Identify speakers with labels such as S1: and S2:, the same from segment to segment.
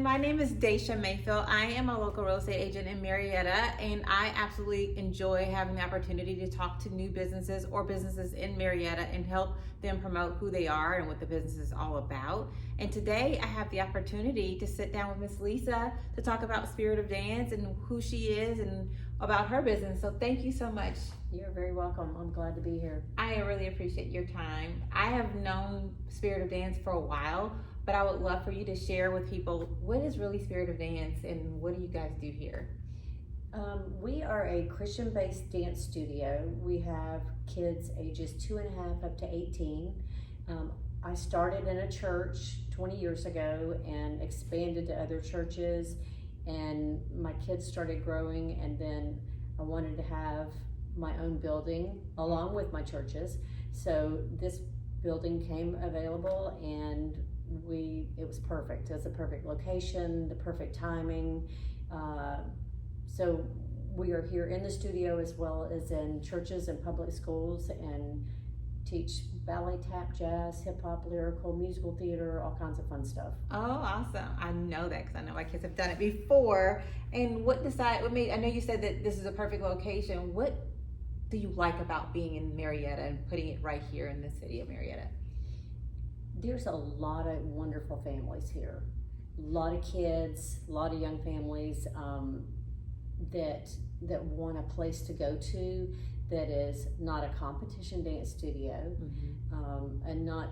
S1: my name is Daisha Mayfield. I am a local real estate agent in Marietta, and I absolutely enjoy having the opportunity to talk to new businesses or businesses in Marietta and help them promote who they are and what the business is all about. And today I have the opportunity to sit down with Miss Lisa to talk about Spirit of Dance and who she is and about her business. So thank you so much.
S2: You're very welcome. I'm glad to be here.
S1: I really appreciate your time. I have known Spirit of Dance for a while, but I would love for you to share with people what is really Spirit of Dance and what do you guys do here?
S2: We are a Christian-based dance studio. We have kids ages 2.5 up to 18. I started in a church 20 years ago and expanded to other churches, and my kids started growing, and then I wanted to have my own building along with my churches. So this building came available, and it was perfect. It was a perfect location, the perfect timing. So we are here in the studio as well as in churches and public schools, and teach ballet, tap, jazz, hip hop, lyrical, musical theater, all kinds of fun stuff.
S1: Oh, awesome. I know that because I know my kids have done it before. And what made, I know you said that this is a perfect location. What do you like about being in Marietta and putting it right here in the city of Marietta?
S2: There's a lot of wonderful families here. A lot of kids, a lot of young families that want a place to go to that is not a competition dance studio, and not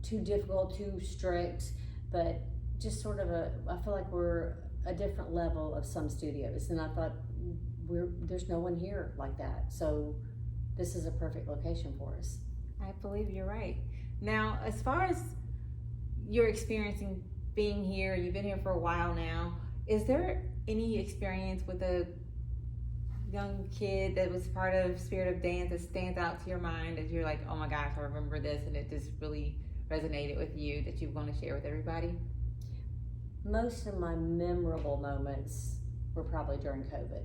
S2: too difficult, too strict, but just sort of I feel like we're a different level of some studios, and I thought there's no one here like that, so this is a perfect location for us.
S1: I believe you're right. Now, as far as your experiencing being here, you've been here for a while now, is there any experience with a young kid that was part of Spirit of Dance that stands out to your mind as you're like, oh my gosh, I remember this and it just really resonated with you that you want to share with everybody?
S2: Most of my memorable moments were probably during COVID.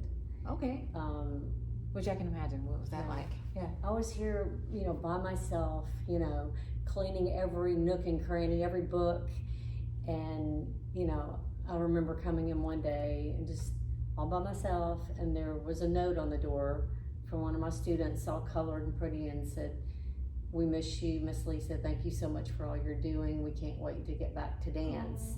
S1: Okay. Which I can imagine. What was that like?
S2: Yeah. I was here, by myself, cleaning every nook and cranny, every book. And, I remember coming in one day and just all by myself, and there was a note on the door from one of my students, all colored and pretty, and said, "We miss you, Miss Lisa. Thank you so much for all you're doing. We can't wait to get back to dance."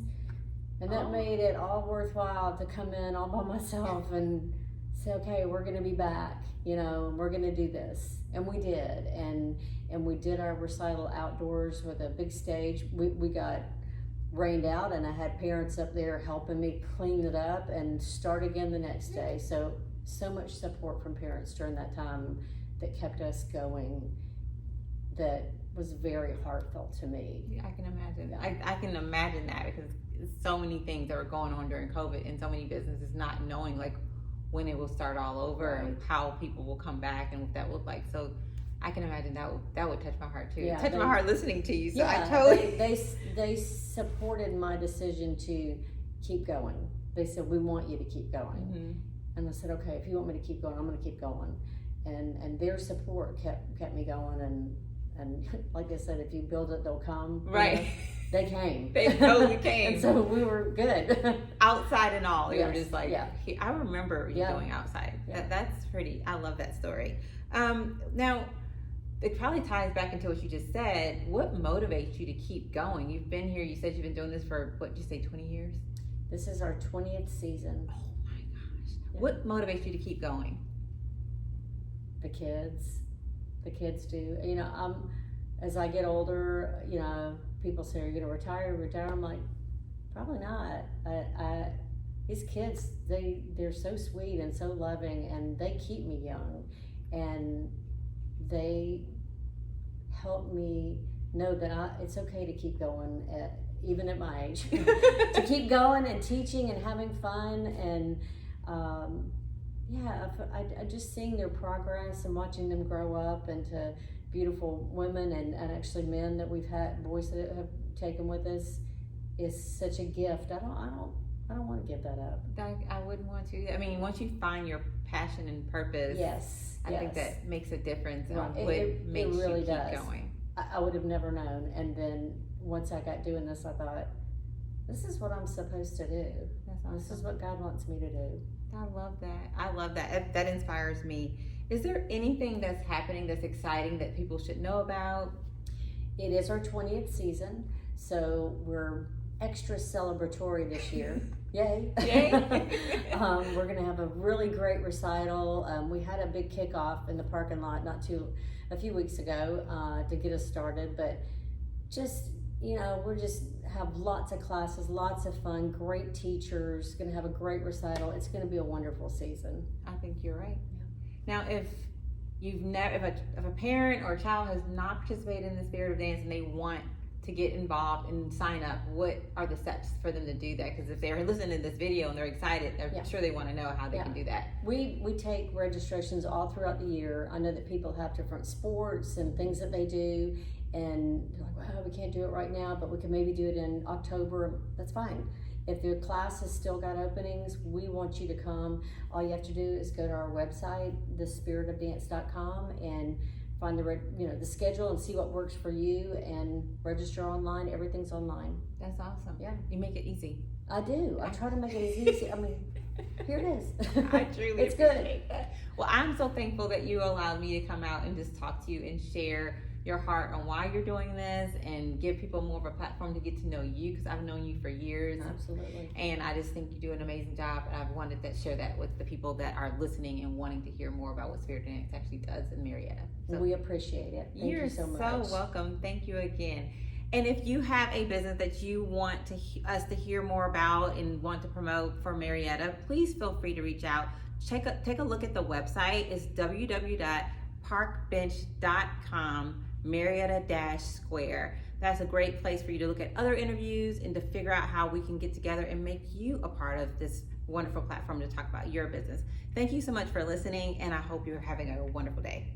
S2: And that made it all worthwhile to come in all by myself and say, okay, we're gonna be back, we're gonna do this. And we did, and we did our recital outdoors with a big stage. We got rained out, and I had parents up there helping me clean it up and start again the next day. So much support from parents during that time that kept us going, that was very heartfelt to me.
S1: Yeah, I can imagine. I can imagine that, because so many things that were going on during COVID, and so many businesses not knowing like when it will start all over, right, and how people will come back and what that will look like. So I can imagine that would touch my heart too. Yeah, my heart listening to you. So yeah, I totally.
S2: They supported my decision to keep going. They said, we want you to keep going. And I said, okay, if you want me to keep going, I'm going to keep going. And their support kept me going. And like I said, if you build it, they'll come.
S1: Right.
S2: They came.
S1: They totally came.
S2: And so we were good.
S1: Outside and all. You were just like,
S2: yeah.
S1: I remember you going outside. Yeah. That's pretty. I love that story. Now, it probably ties back into what you just said. What motivates you to keep going? You've been here, you said you've been doing this for, what did you say, 20 years?
S2: This is our 20th season.
S1: Oh my gosh. Yeah. What motivates you to keep going?
S2: The kids. The kids do. As I get older, people say, are you going to retire? I'm like, probably not. These kids, they're so sweet and so loving, and they keep me young. And they help me know that it's okay to keep going, even at my age, to keep going and teaching and having fun. And I just seeing their progress and watching them grow up into beautiful women and actually men that we've had, boys that have taken with us, is such a gift. I don't want to give that up.
S1: I wouldn't want to. I mean, once you find your passion and purpose, I think that makes a difference on what makes you keep going.
S2: I would have never known. And then once I got doing this, I thought, this is what I'm supposed to do.
S1: That's awesome.
S2: This is what God wants me to do.
S1: I love that. I love that. That inspires me. Is there anything that's happening that's exciting that people should know about?
S2: It is our 20th season, so we're extra celebratory this year. Yay!
S1: Yay!
S2: We're going to have a really great recital. We had a big kickoff in the parking lot a few weeks ago to get us started, but just, we're just have lots of classes, lots of fun, great teachers, going to have a great recital. It's going to be a wonderful season.
S1: I think you're right. Yeah. Now, if a parent or a child has not participated in the Spirit of Dance and they want to get involved and sign up, what are the steps for them to do that? Because if they're listening to this video and they're excited, they're sure they want to know how they can do that. We
S2: take registrations all throughout the year. I know that people have different sports and things that they do, and they're like, wow, we can't do it right now, but we can maybe do it in October. That's fine. If the class has still got openings, we want you to come. All you have to do is go to our website, thespiritofdance.com, and find the schedule and see what works for you, and register online. Everything's online.
S1: That's awesome.
S2: Yeah,
S1: you make it easy.
S2: I do. I try to make it as easy. I mean, here it is.
S1: I truly
S2: it's
S1: appreciate that. Well, I'm so thankful that you allowed me to come out and just talk to you and share your heart on why you're doing this, and give people more of a platform to get to know you, because I've known you for years.
S2: Absolutely.
S1: And I just think you do an amazing job, and I've wanted to share that with the people that are listening and wanting to hear more about what Spirit Dance actually does in Marietta. So
S2: we appreciate it. Thank you so much.
S1: You're so welcome. Thank you again. And if you have a business that you want us to hear more about and want to promote for Marietta, please feel free to reach out. Take a look at the website. It's www.parkbench.com. Marietta-Square. That's a great place for you to look at other interviews and to figure out how we can get together and make you a part of this wonderful platform to talk about your business. Thank you so much for listening, and I hope you're having a wonderful day.